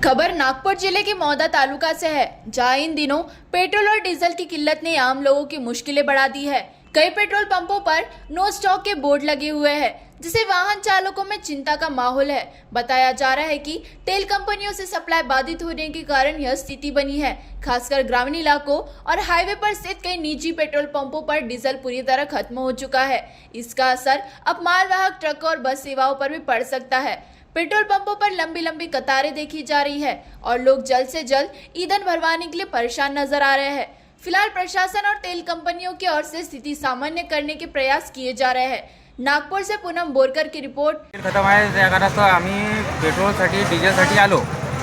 खबर नागपुर जिले के मौदा तालुका से है, जहां इन दिनों पेट्रोल और डीजल की किल्लत ने आम लोगों की मुश्किलें बढ़ा दी है। कई पेट्रोल पंपों पर नो स्टॉक के बोर्ड लगे हुए हैं, जिससे वाहन चालकों में चिंता का माहौल है। बताया जा रहा है कि तेल कंपनियों से सप्लाई बाधित होने के कारण यह स्थिति बनी है। खासकर ग्रामीण इलाकों और हाईवे पर स्थित कई निजी पेट्रोल पंपों पर डीजल पूरी तरह खत्म हो चुका है। इसका असर अब मालवाहक ट्रक और बस सेवाओं पर भी पड़ सकता है। पेट्रोल पंपों पर लंबी लंबी कतारें देखी जा रही है और लोग जल्द से जल्द ईंधन भरवाने के लिए परेशान नजर आ रहे हैं। फिलहाल प्रशासन और तेल कंपनियों की ओर से स्थिति सामान्य करने के प्रयास किए जा रहे हैं। नागपूर से पूनम बोरकर की रिपोर्ट। खतम आहे त्या कारणास्तव आम्ही पेट्रोलसाठी डिझेलसाठी आलो,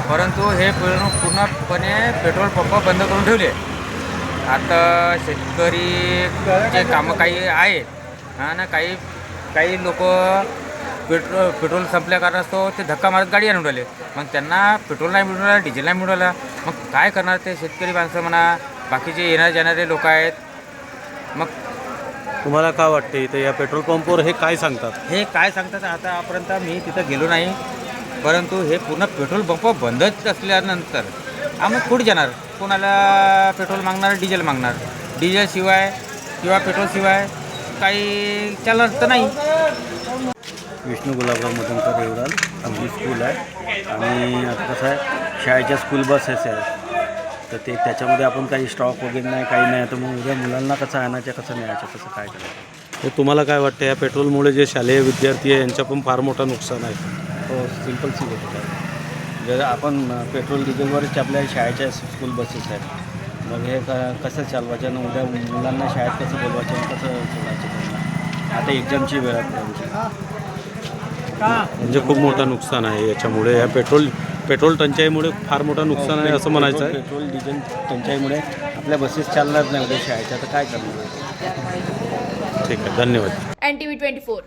परंतु हे पूर्णपणे पेट्रोल पंप बंद करून ठेवले। आता शेतकरीचे कामं काही आहेत आणि काही लोक पेट्रोल संपल्या कारणास्तव ते धक्का मारत गाडी आणून राहिले। मग त्यांना पेट्रोल नाही मिळून राहिलं, डिझेल नाही मिळून राहिलं, मग काय करणार ते शेतकरी माणसं म्हणा, बाकीचे येणारे जाणारे लोक आहेत। मग तुम्हाला काय वाटते इथे या पेट्रोल पंपवर हे काय सांगतात? हे काय सांगतात आतापर्यंत मी तिथं गेलो नाही, परंतु हे पूर्ण पेट्रोल पंप बंदच असल्यानंतर आम्ही कुठे जाणार? कोणाला पेट्रोल मागणार, डिझेल मागणार? डिझेल शिवाय किंवा पेट्रोल शिवाय काही चालणार तर नाही। विष्णू गुलाबराव मधुकर रेवराल आमची स्कूल आहे आणि आता कसं आहे शाळेच्या स्कूल बसेस आहेत, तर ते त्याच्यामध्ये आपण काही स्टॉक वगैरे नाही, काही नाही, तर मग उद्या मुलांना कसं आणायचं, कसं न्यायचं, कसं काय करायचं? तर तुम्हाला काय वाटतं या पेट्रोलमुळे जे शालेय विद्यार्थी आहे यांच्या पण फार मोठं नुकसान आहे? हो, सिम्पल सी गोष्ट आहे। जर आपण पेट्रोल डिझेलवरच आपल्या शाळेच्या स्कूल बसेस आहेत, मग हे कसं चालवायचं आणि उद्या मुलांना शाळेत कसं बोलवायचं आणि कसं सोडायचं त्यांना? आता एक्झामची वेळ आहे त्यांची, म्हणजे खूप मोठं नुकसान आहे याच्यामुळे। या पेट्रोल टंचाईमुळे फार मोठं नुकसान आहे असं म्हणायचं आहे। पेट्रोल डिझेल टंचाईमुळे आपल्या बसेस चालणार नाही उद्या शाळेच्या, तर काय करणार? ठीक आहे, धन्यवाद। NTV 24।